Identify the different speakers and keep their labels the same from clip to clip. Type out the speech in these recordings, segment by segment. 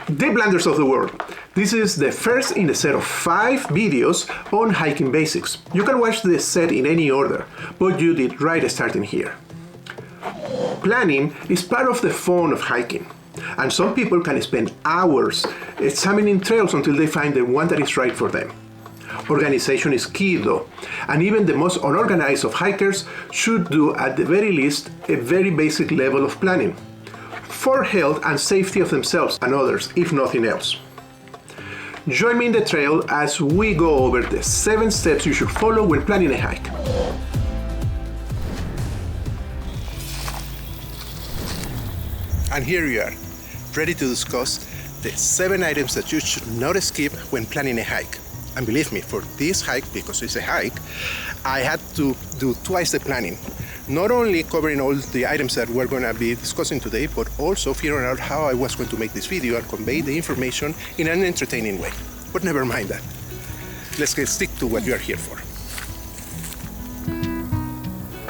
Speaker 1: Deeplanders of the world, this is the first in a set of 5 videos on hiking basics. You can watch the set in any order, but you did right starting here. Planning is part of the fun of hiking, and some people can spend hours examining trails until they find the one that is right for them. Organization is key though, and even the most unorganized of hikers should do at the very least a very basic level of planning for health and safety of themselves and others, if nothing else. Join me in the trail as we go over the 7 steps you should follow when planning a hike. And here you are, ready to discuss the 7 items that you should not skip when planning a hike. And believe me, for this hike, because it's a hike, I had to do twice the planning. Not only covering all the items that we're going to be discussing today, but also figuring out how I was going to make this video and convey the information in an entertaining way. But never mind that. Let's stick to what we are here for.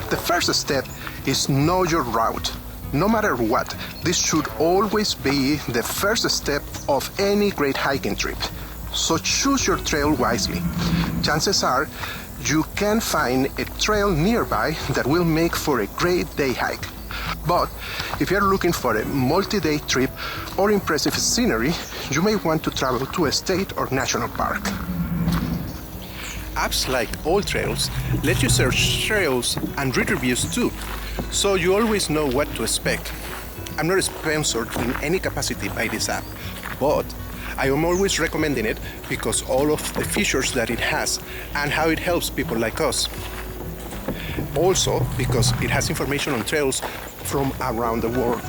Speaker 1: The first step is know your route. No matter what, this should always be the first step of any great hiking trip. So choose your trail wisely. Chances are you can find a trail nearby that will make for a great day hike. But if you're looking for a multi-day trip or impressive scenery, you may want to travel to a state or national park. Apps like AllTrails let you search trails and read reviews too, so you always know what to expect. I'm not sponsored in any capacity by this app, but I am always recommending it because all of the features that it has and how it helps people like us. Also because it has information on trails from around the world.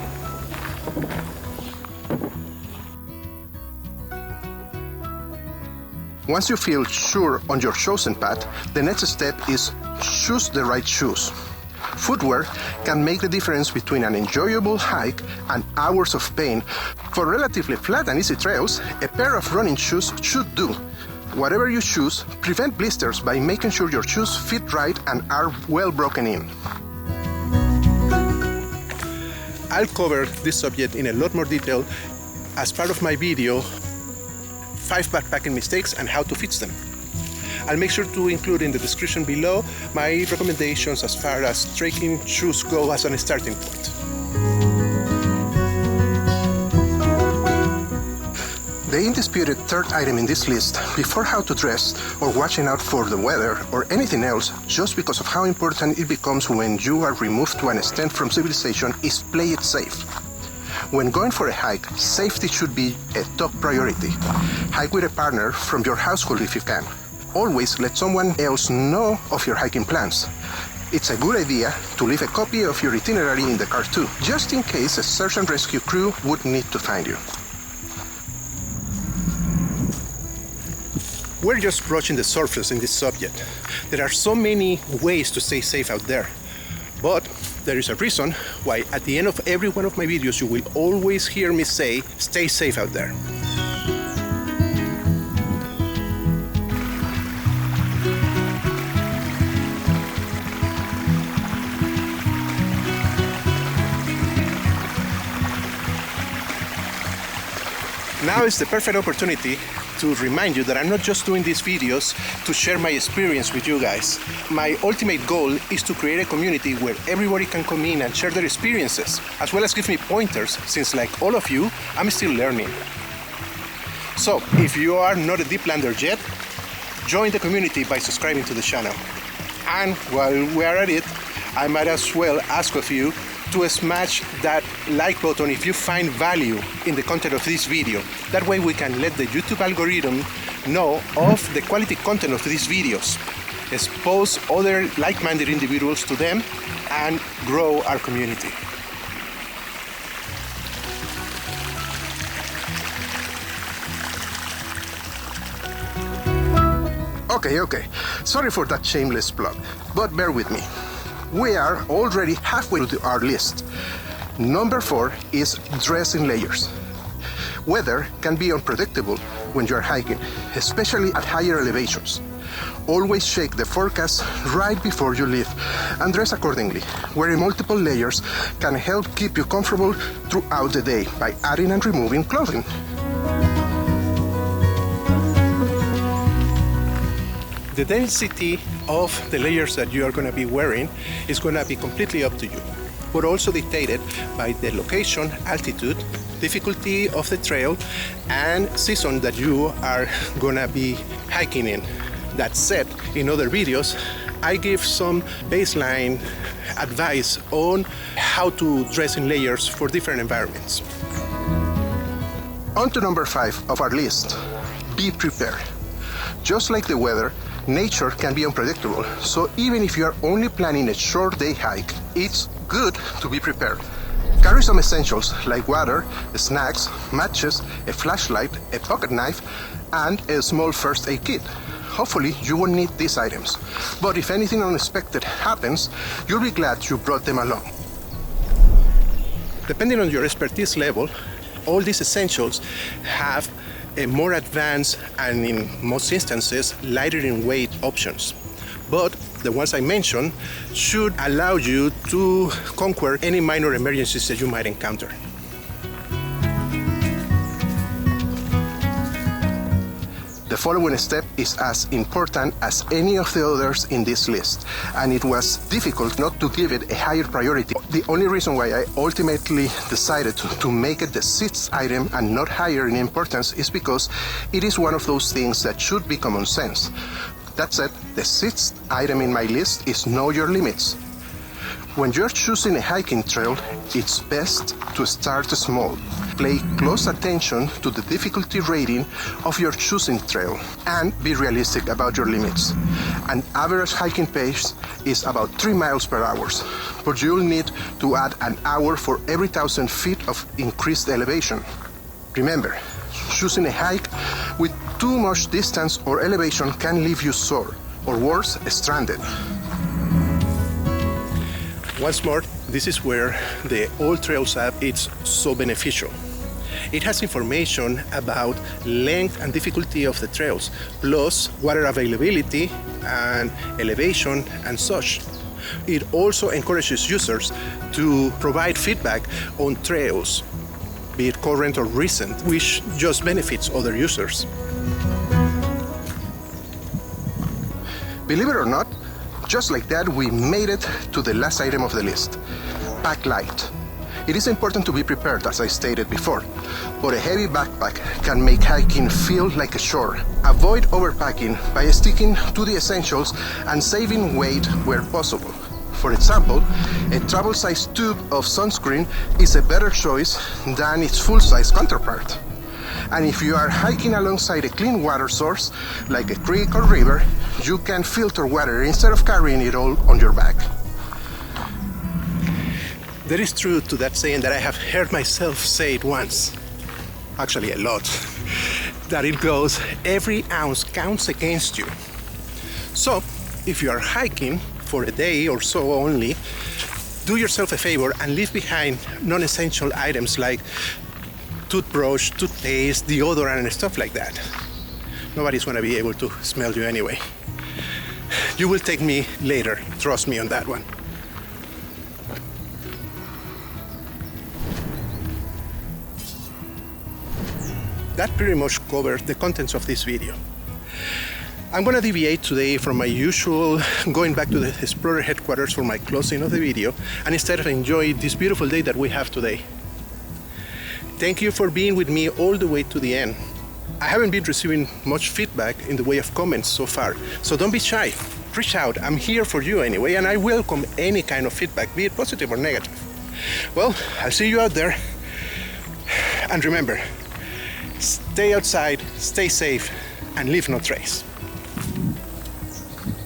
Speaker 1: Once you feel sure on your chosen path, the next step is choose the right shoes. Footwear can make the difference between an enjoyable hike and hours of pain. For relatively flat and easy trails, a pair of running shoes should do. Whatever you choose, prevent blisters by making sure your shoes fit right and are well broken in. I'll cover this subject in a lot more detail as part of my video, 5 backpacking mistakes and how to fix them. I'll make sure to include in the description below my recommendations as far as trekking shoes go as a starting point. The undisputed third item in this list, before how to dress or watching out for the weather or anything else, just because of how important it becomes when you are removed to an extent from civilization, is play it safe. When going for a hike, safety should be a top priority. Hike with a partner from your household if you can. Always let someone else know of your hiking plans. It's a good idea to leave a copy of your itinerary in the car too, just in case a search and rescue crew would need to find you. We're just brushing the surface in this subject. There are so many ways to stay safe out there, but there is a reason why at the end of every one of my videos you will always hear me say, stay safe out there. Now is the perfect opportunity to remind you that I'm not just doing these videos to share my experience with you guys. My ultimate goal is to create a community where everybody can come in and share their experiences, as well as give me pointers, since like all of you, I'm still learning. So, if you are not a Deeplander yet, join the community by subscribing to the channel. And while we are at it, I might as well ask of you to smash that like button if you find value in the content of this video. That way we can let the YouTube algorithm know of the quality content of these videos, expose other like-minded individuals to them, and grow our community. Okay, sorry for that shameless plug, but bear with me. We are already halfway through our list. Number 4 is dress in layers. Weather can be unpredictable when you're hiking, especially at higher elevations. Always check the forecast right before you leave and dress accordingly. Wearing multiple layers can help keep you comfortable throughout the day by adding and removing clothing. The density of the layers that you are going to be wearing is going to be completely up to you, but also dictated by the location, altitude, difficulty of the trail, and season that you are going to be hiking in. That said, in other videos, I give some baseline advice on how to dress in layers for different environments. On to number 5 of our list, be prepared. Just like the weather, nature can be unpredictable, so even if you are only planning a short day hike, it's good to be prepared. Carry some essentials like water, snacks, matches, a flashlight, a pocket knife, and a small first aid kit. Hopefully you won't need these items, but if anything unexpected happens, you'll be glad you brought them along. Depending on your expertise level, all these essentials have a more advanced and in most instances lighter in weight options. But the ones I mentioned should allow you to conquer any minor emergencies that you might encounter. The following step is as important as any of the others in this list, and it was difficult not to give it a higher priority. The only reason why I ultimately decided to make it the 6th item and not higher in importance is because it is one of those things that should be common sense. That said, the 6th item in my list is know your limits. When you're choosing a hiking trail, it's best to start small. Pay close attention to the difficulty rating of your choosing trail and be realistic about your limits. An average hiking pace is about 3 miles per hour, but you'll need to add an hour for every 1,000 feet of increased elevation. Remember, choosing a hike with too much distance or elevation can leave you sore, or worse, stranded. Once more, this is where the AllTrails app is so beneficial. It has information about length and difficulty of the trails, plus water availability and elevation and such. It also encourages users to provide feedback on trails, be it current or recent, which just benefits other users. Believe it or not, just like that, we made it to the last item of the list, pack light. It is important to be prepared, as I stated before, but a heavy backpack can make hiking feel like a chore. Avoid overpacking by sticking to the essentials and saving weight where possible. For example, a travel-size tube of sunscreen is a better choice than its full-size counterpart. And if you are hiking alongside a clean water source, like a creek or river, you can filter water instead of carrying it all on your back. There is truth to that saying that I have heard myself say it once, actually a lot, that it goes, every ounce counts against you. So, if you are hiking for a day or so only, do yourself a favor and leave behind non-essential items like toothbrush, toothpaste, deodorant, and stuff like that. Nobody's gonna be able to smell you anyway. You will thank me later, trust me on that one. That pretty much covers the contents of this video. I'm gonna deviate today from my usual going back to the Explorer headquarters for my closing of the video, and instead enjoy this beautiful day that we have today. Thank you for being with me all the way to the end. I haven't been receiving much feedback in the way of comments so far, so don't be shy. Reach out, I'm here for you anyway, and I welcome any kind of feedback, be it positive or negative. Well, I'll see you out there, and remember, stay outside, stay safe, and leave no trace.